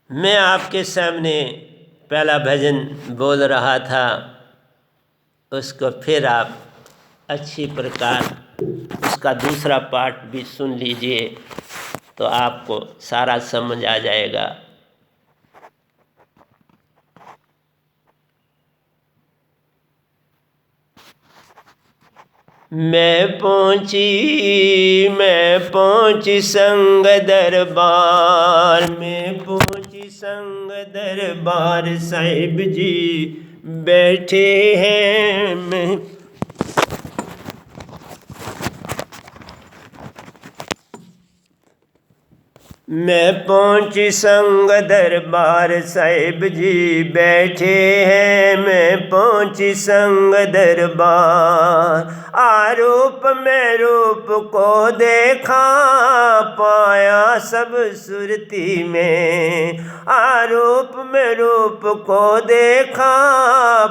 मैं आपके सामने पहला भजन बोल रहा था, उसको फिर आप अच्छी प्रकार उसका दूसरा पार्ट भी सुन लीजिए तो आपको सारा समझ आ जाएगा। मैं पहुंची संग दरबार, मैं पहुंची संग दरबार, साहिब जी बैठे हैं। मैं पहुंची संग दरबार, साहिब जी बैठे हैं। मैं पहुंची संग दरबार, आरूप में रूप को देखा, पाया सब सुरती में। आरूप में रूप को देखा,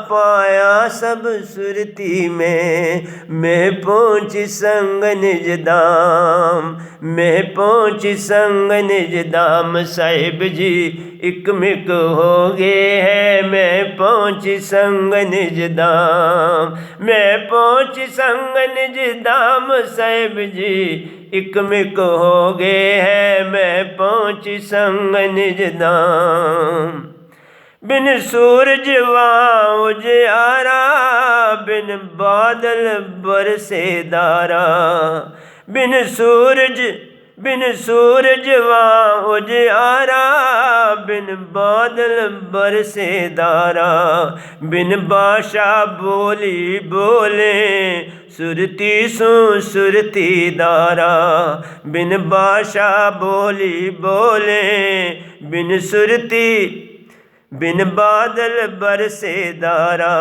पाया सब सुरती में। मैं पहुंची संग निज धाम, मैं पहुंची संग निज धाम, साहिब जी इकमिक हो गए हैं। मैं पहुंची संग निज धाम, मैं पहुंची संग निज धाम, साहिब जी इकमिक हो गए हैं। मैं पहुंची संग निज धाम। बिन सूरज वहाँ उजियारा, बिन बादल बरसे धारा। बिन सूरज वहाँ उजियारा, बिन बादल बरसे धारा। बिन भाषा बोली बोले, सुरती सु सुरती धारा। बिन भाषा बोली बोले, बिन बादल बरसे धारा।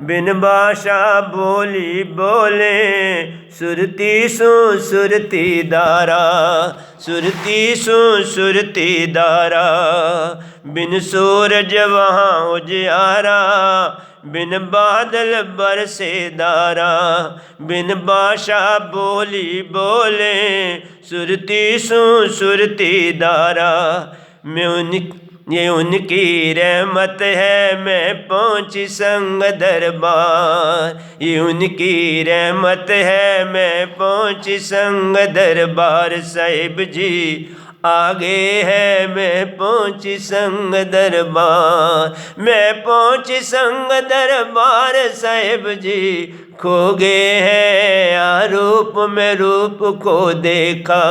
बिन भाषा बोली बोले, सुरती सु सुरती धारा। सुरती सु सुरती धारा। बिन सूरज वहाँ उजियारा, बिन बादल बरसे धारा। बिन भाषा बोली बोले, सुरती सु सुरती धारा। ये उनकी रहमत है, मैं पहुंची संग दरबार। ये उनकी रहमत है, मैं पहुंची संग दरबार, साहिब जी आगे है। मैं पहुंची संग दरबार, मैं पहुंची संग दरबार, साहिब जी खो गए हैं। आरूप में रूप को देखा,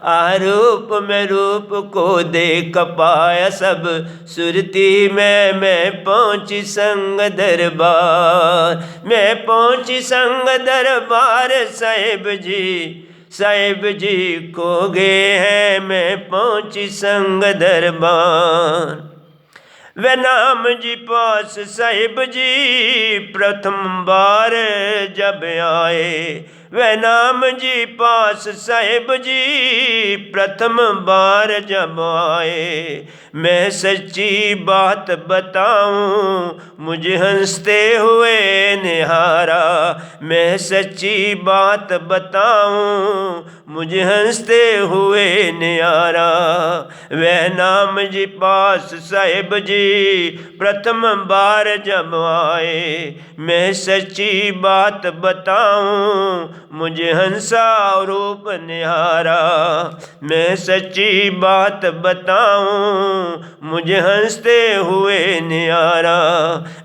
आरूप में रूप को देख पाया सब सुरती में। मैं पहुंची संग दरबार, मैं पहुंची संग दरबार, साहिब जी खो गए हैं। मैं पहुंची संग दरबार। वे नाम जी पास साहिब जी प्रथम बार जब आए। वे नाम जी पास साहिब जी प्रथम बार जब आए। मैं सच्ची बात बताऊं, मुझे हंसते हुए निहारा। मैं सच्ची बात बताऊं, मुझे हंसते हुए निहारा। वह नाम जी पास साहिब जी प्रथम बार जब आए। मैं सच्ची बात बताऊं, मुझे हंसा रूप निहारा। मैं सच्ची बात बताऊं, मुझे हंसते हुए निहारा।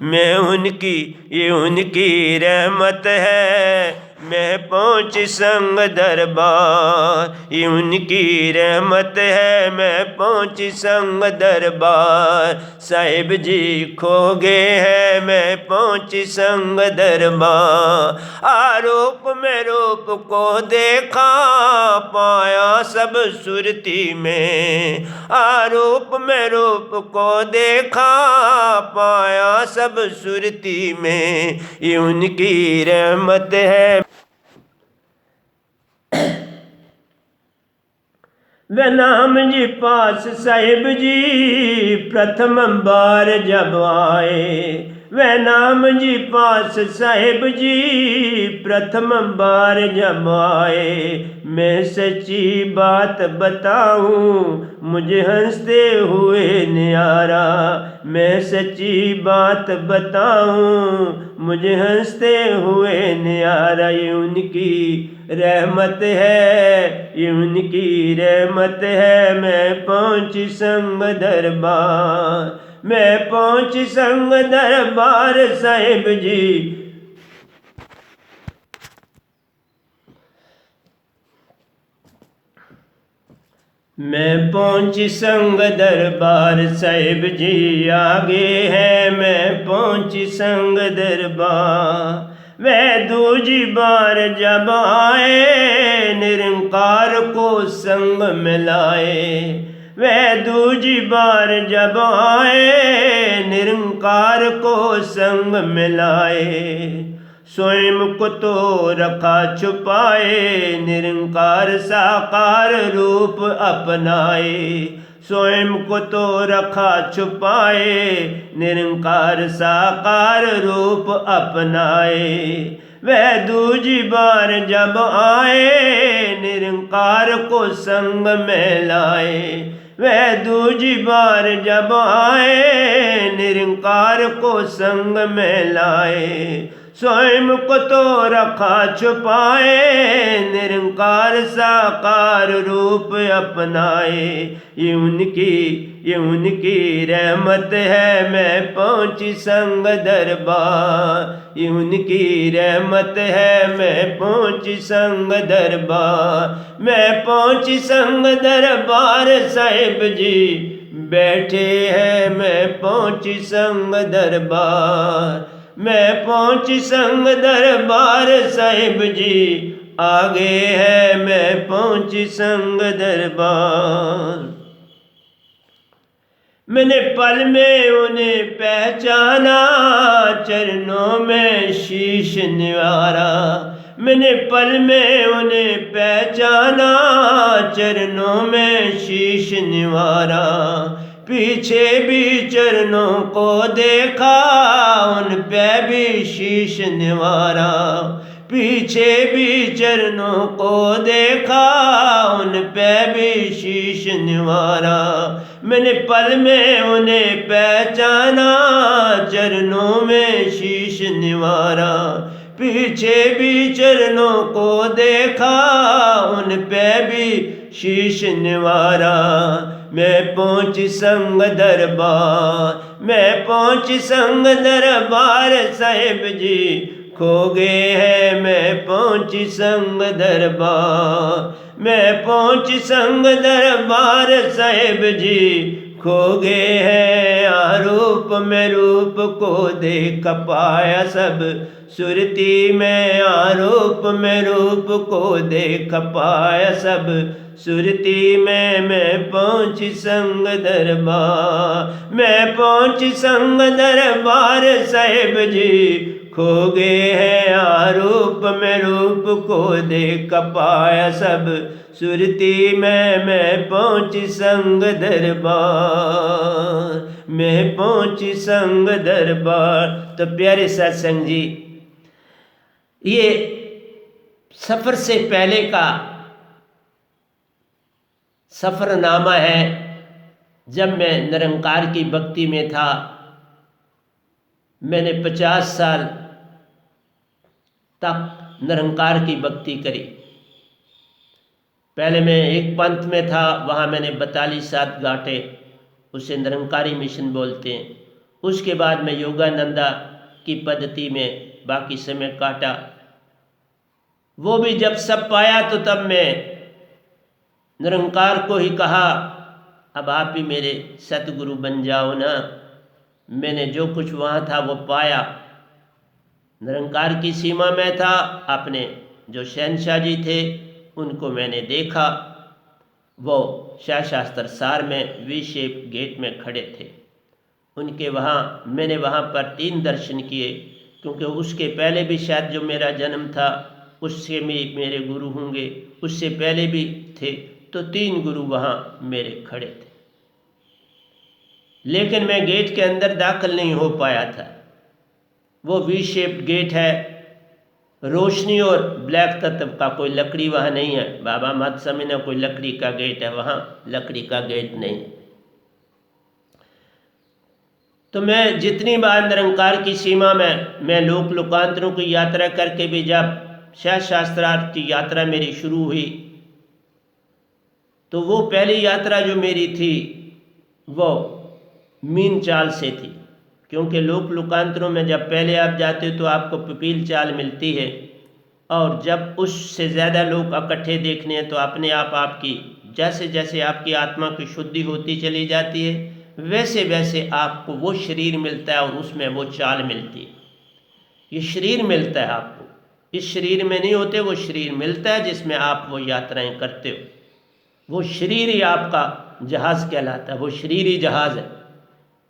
ये उनकी रहमत है, मैं पहुंची संग दरबार। ये उनकी रहमत है, मैं पहुंची संग दरबार, साहिब जी खो गए हैं। मैं पहुंची संग दरबार। आरोप में रूप को देखा, पाया सब सुरती में। आरोप में रूप को देखा, पाया सब सुरती में। ये उनकी रहमत है। वे नाम जी पास साहिब जी प्रथम बार जब आए। वह नाम जी पास साहिब जी प्रथम बार जब आए। मैं सच्ची बात बताऊं मुझे हंसते हुए न्यारा। मैं सच्ची बात बताऊं मुझे हंसते हुए न्यारा। ये उनकी रहमत है, ये उनकी रहमत है। मैं पहुंची संग दरबार, मैं पहुंची संग दरबार साहिब जी। मैं पहुंची संग दरबार साहिब जी आगे है। मैं पहुंची संग दरबार। वह दूजी बार जब आए निरंकार को संग मिलाए। वह दूजी बार जब आए निरंकार को संग मिलाए। स्वयं को तो रखा छुपाए निरंकार साकार रूप अपनाए। स्वयं को तो रखा छुपाए निरंकार साकार रूप अपनाए। वह दूजी बार जब आए निरंकार को संग में लाए। वह दूजी बार जब आए निरंकार को संग में लाए। स्वयं को तो रखा छुपाए निरंकार साकार रूप अपनाए। ये उनकी रहमत है। मैं पहुंची संग दरबार। ये उनकी रहमत है। मैं पहुंची संग दरबार। मैं पहुंची संग दरबार साहिब जी बैठे हैं। मैं पहुंची संग दरबार। मैं पहुंची संग दरबार साहिब जी आगे है। मैं पहुंची संग दरबार। मैंने पल में उन्हें पहचाना चरणों में शीश निवारा। मैंने पल में उन्हें पहचाना चरणों में शीश निवारा। पीछे भी चरणों को देखा उन पे भी शीश निवारा। पीछे भी चरणों को देखा उन पे भी शीश निवारा। मैंने पल में उन्हें पहचाना चरणों में शीश निवारा। पीछे भी चरणों को देखा उन पे भी शीश निवारा। मैं पहुंची संग दरबार। मैं पहुंची संग दरबार साहिब जी खो गए हैं। मैं पहुंची संग दरबार। मैं पहुंची संग दरबार साहिब जी खो गए हैं। आरूप में रूप को देख पाया सब सुरती में। आरूप में रूप को देख पाया सब सुरती में। मैं पहुंची संग दरबार। मैं पहुंची संग दरबार साहिब जी खो गए हैं। आरूप में रूप को देख पाया सब सुरती में। मैं पहुंची संग दरबार। मैं पहुंची संग दरबार। तो प्यारे सत्संग जी, ये सफर से पहले का सफरनामा है। जब मैं निरंकार की भक्ति में था, मैंने 50 साल तक निरंकार की भक्ति करी। पहले मैं एक पंथ में था, वहाँ मैंने 42 साल गाटे, उसे निरंकारी मिशन बोलते हैं। उसके बाद मैं योगानंदा की पद्धति में बाकी समय काटा। वो भी जब सब पाया तो तब मैं निरंकार को ही कहा, अब आप ही मेरे सतगुरु बन जाओ ना। मैंने जो कुछ वहाँ था वो पाया। निरंकार की सीमा में था। अपने जो शहनशाह जी थे उनको मैंने देखा। वो शास्त्र सार में वी शेप गेट में खड़े थे। उनके वहाँ मैंने वहाँ पर 3 दर्शन किए, क्योंकि उसके पहले भी शायद जो मेरा जन्म था उससे भी मेरे गुरु होंगे, उससे पहले भी थे, तो 3 गुरु वहाँ मेरे खड़े थे। लेकिन मैं गेट के अंदर दाखिल नहीं हो पाया था। वो वी शेप्ड गेट है, रोशनी और ब्लैक तत्व का कोई लकड़ी वहाँ नहीं है। बाबा मत समझना कोई लकड़ी का गेट है, वहाँ लकड़ी का गेट नहीं है। तो मैं जितनी बार निरंकार की सीमा में मैं लोक लोकांतरों की यात्रा करके भी, जब शास्त्र शास्त्रार्थ की यात्रा मेरी शुरू हुई, तो वो पहली यात्रा जो मेरी थी वो मीन चाल से थी। क्योंकि लोक लोकांतरों में जब पहले आप जाते हो तो आपको पपील चाल मिलती है, और जब उससे ज़्यादा लोग इकट्ठे देखने हैं तो अपने आप आपकी जैसे जैसे आपकी आत्मा की शुद्धि होती चली जाती है, वैसे वैसे आपको वो शरीर मिलता है और उसमें वो चाल मिलती है। ये शरीर मिलता है आपको, इस शरीर में नहीं होते, वो शरीर मिलता है जिसमें आप वो यात्राएं करते हो। वो शरीर ही आपका जहाज़ कहलाता है, वो शरीर ही जहाज़ है।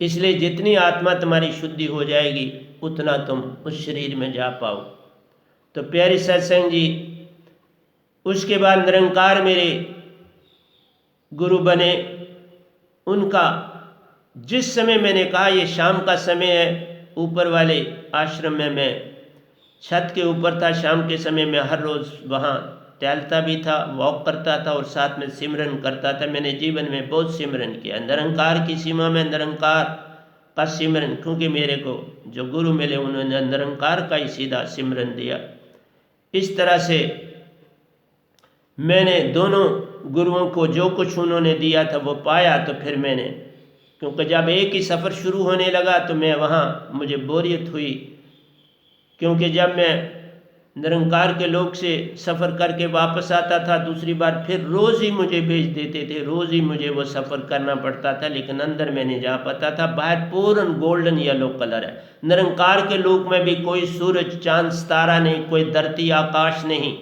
इसलिए जितनी आत्मा तुम्हारी शुद्धि हो जाएगी उतना तुम उस शरीर में जा पाओ। तो प्यारे सत्संग जी, उसके बाद निरंकार मेरे गुरु बने। उनका जिस समय मैंने कहा ये शाम का समय है, ऊपर वाले आश्रम में मैं छत के ऊपर था, शाम के समय मैं हर रोज़ वहाँ टहलता भी था, वॉक करता था और साथ में सिमरन करता था। मैंने जीवन में बहुत सिमरन किया, निरंकार की सीमा में निरंकार का सिमरन, क्योंकि मेरे को जो गुरु मिले उन्होंने निरंकार का ही सीधा सिमरन दिया। इस तरह से मैंने दोनों गुरुओं को जो कुछ उन्होंने दिया था वो पाया। तो फिर मैंने, क्योंकि जब एक ही सफ़र शुरू होने लगा तो मैं वहाँ मुझे बोरियत हुई, क्योंकि जब मैं निरंकार के लोग से सफ़र करके वापस आता था दूसरी बार, फिर रोज़ ही मुझे भेज देते थे, रोज़ ही मुझे वो सफ़र करना पड़ता था, लेकिन अंदर मैं नहीं जा पाता था। बाहर पूर्ण गोल्डन येलो कलर है। निरंकार के लोक में भी कोई सूरज चांद सितारा नहीं, कोई धरती आकाश नहीं,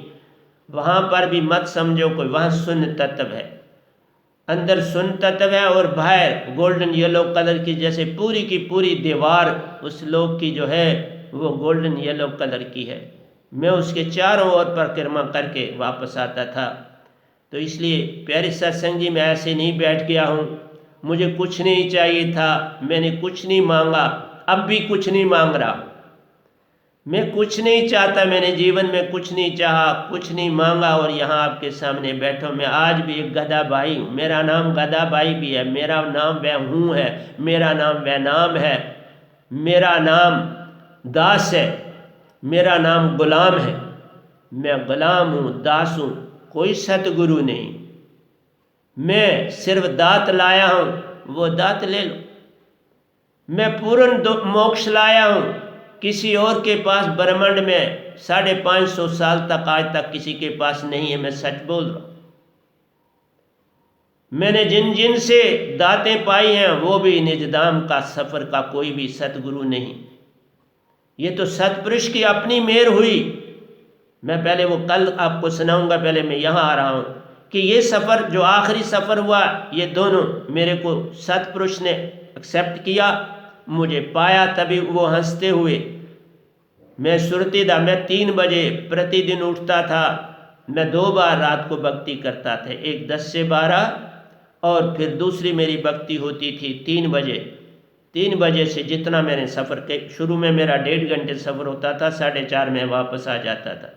वहाँ पर भी मत समझो कोई, वहाँ शून्य तत्व है। अंदर शून्य तत्व है और बाहर गोल्डन येलो कलर की, जैसे पूरी की पूरी दीवार उस लोक की जो है वो गोल्डन येलो कलर की है। मैं उसके चारों ओर परिक्रमा करके वापस आता था। तो इसलिए प्यारे सत्संग जी, मैं ऐसे नहीं बैठ गया हूँ, मुझे कुछ नहीं चाहिए था, मैंने कुछ नहीं मांगा, अब भी कुछ नहीं मांग रहा। मैं कुछ नहीं चाहता, मैंने जीवन में कुछ नहीं चाहा, कुछ नहीं मांगा, और यहाँ आपके सामने बैठो। मैं आज भी एक गधा भाई हूँ, मेरा नाम गधा भाई भी है, मेरा नाम वह हूँ है, मेरा नाम वह नाम है, मेरा नाम दास है, मेरा नाम गुलाम है। मैं गुलाम हूँ, दास हूँ, कोई सतगुरु नहीं। मैं सिर्फ दात लाया हूँ, वो दात ले लो। मैं पूर्ण मोक्ष लाया हूँ, किसी और के पास ब्रह्मांड में 550 साल तक आज तक किसी के पास नहीं है। मैं सच बोल रहा हूँ। मैंने जिन जिन से दातें पाई हैं वो भी निजधाम का सफ़र का कोई भी सतगुरु नहीं। ये तो सतपुरुष की अपनी मेहर हुई। मैं पहले वो कल आपको सुनाऊंगा, पहले मैं यहाँ आ रहा हूँ कि ये सफ़र जो आखिरी सफ़र हुआ, ये दोनों मेरे को सतपुरुष ने एक्सेप्ट किया, मुझे पाया, तभी वो हंसते हुए। मैं सुरती था, मैं 3 बजे प्रतिदिन उठता था। मैं 2 बार रात को भक्ति करता था, एक 10 से 12 और फिर दूसरी मेरी भक्ति होती थी 3 बजे। 3 बजे से जितना मैंने सफ़र के, शुरू में मेरा 1.5 घंटे सफ़र होता था, 4:30 में वापस आ जाता था।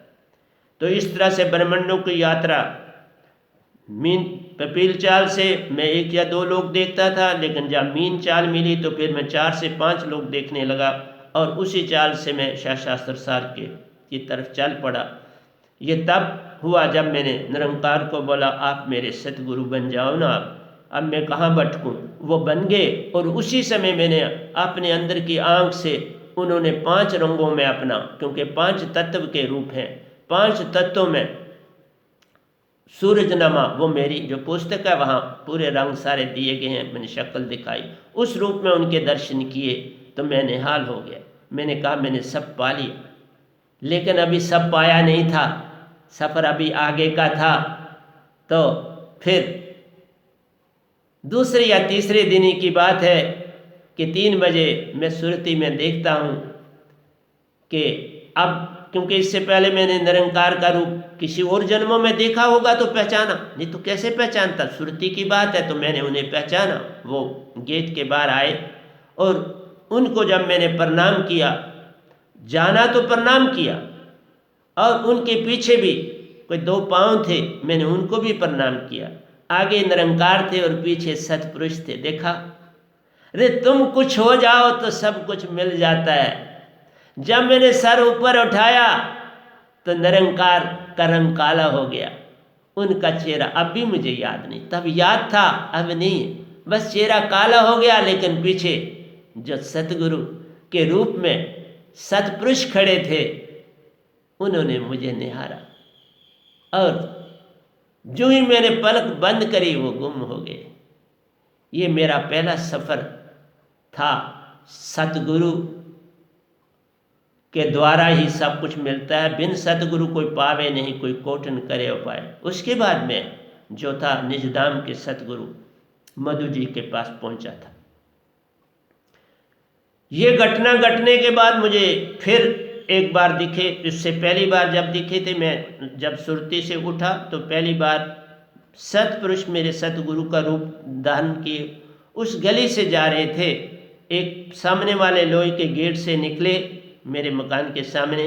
तो इस तरह से ब्रह्मांडों की यात्रा मीन पपील चाल से मैं 1 या 2 लोग देखता था, लेकिन जब मीन चाल मिली तो फिर मैं 4 से 5 लोग देखने लगा, और उसी चाल से मैं शास्त्र सार की तरफ चल पड़ा। ये तब हुआ जब मैंने निरंकार को बोला, आप मेरे सतगुरु बन जाओ ना, अब मैं कहाँ भटकूँ। वो बन गए, और उसी समय मैंने अपने अंदर की आँख से उन्होंने 5 रंगों में अपना, क्योंकि 5 तत्व के रूप हैं, 5 तत्वों में सूरजनमा, वो मेरी जो पुस्तक है वहाँ पूरे रंग सारे दिए गए हैं, मैंने शक्ल दिखाई, उस रूप में उनके दर्शन किए तो मैं निहाल हो गया। मैंने कहा मैंने सब पा लिया, लेकिन अभी सब पाया नहीं था, सफ़र अभी आगे का था। तो फिर दूसरे या तीसरे दिन की बात है कि 3 बजे मैं सुरती में देखता हूँ कि अब, क्योंकि इससे पहले मैंने निरंकार का रूप किसी और जन्मों में देखा होगा तो पहचाना, नहीं तो कैसे पहचानता। सुरती की बात है तो मैंने उन्हें पहचाना। वो गेट के बाहर आए और उनको जब मैंने प्रणाम किया, जाना तो प्रणाम किया, और उनके पीछे भी कोई 2 पाँव थे, मैंने उनको भी प्रणाम किया। आगे निरंकार थे और पीछे सतपुरुष थे। देखा, अरे तुम कुछ हो जाओ तो सब कुछ मिल जाता है। जब मैंने सर ऊपर उठाया तो निरंकार का रंग काला हो गया। उनका चेहरा अब भी मुझे याद नहीं, तब याद था, अब नहीं है। बस चेहरा काला हो गया, लेकिन पीछे जो सतगुरु के रूप में सतपुरुष खड़े थे, उन्होंने मुझे निहारा, और जो ही मैंने पलक बंद करी वो गुम हो गए। ये मेरा पहला सफ़र था। सतगुरु के द्वारा ही सब कुछ मिलता है, बिन सतगुरु कोई पावे नहीं, कोई कोट न करे उपाय। उसके बाद में जो था निजधाम के सतगुरु मधु जी के पास पहुंचा था। ये घटना घटने के बाद मुझे फिर एक बार दिखे। इससे पहली बार जब दिखे थे, मैं जब सुरती से उठा तो पहली बार सतपुरुष मेरे सतगुरु का रूप धारण किए उस गली से जा रहे थे। एक सामने वाले लोहे के गेट से निकले मेरे मकान के सामने,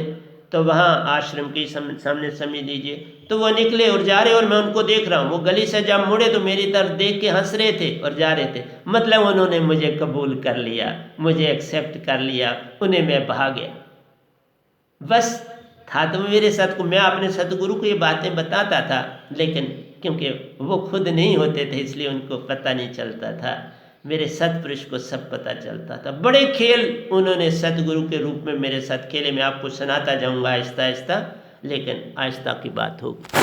तो वहाँ आश्रम के सामने समझ लीजिए, तो वो निकले और जा रहे, और मैं उनको देख रहा हूँ। वो गली से जब मुड़े तो मेरी तरफ देख के हंस रहे थे और जा रहे थे। मतलब उन्होंने मुझे कबूल कर लिया, मुझे एक्सेप्ट कर लिया, उन्हें मैं भा गया। बस था तो मेरे साथ को, मैं अपने सतगुरु को ये बातें बताता था, लेकिन क्योंकि वो खुद नहीं होते थे इसलिए उनको पता नहीं चलता था। मेरे सतपुरुष को सब पता चलता था। बड़े खेल उन्होंने सतगुरु के रूप में मेरे साथ खेले। मैं आपको सुनाता जाऊंगा आहिस्ता आहिस्ता, लेकिन आहिस्ता की बात होगी।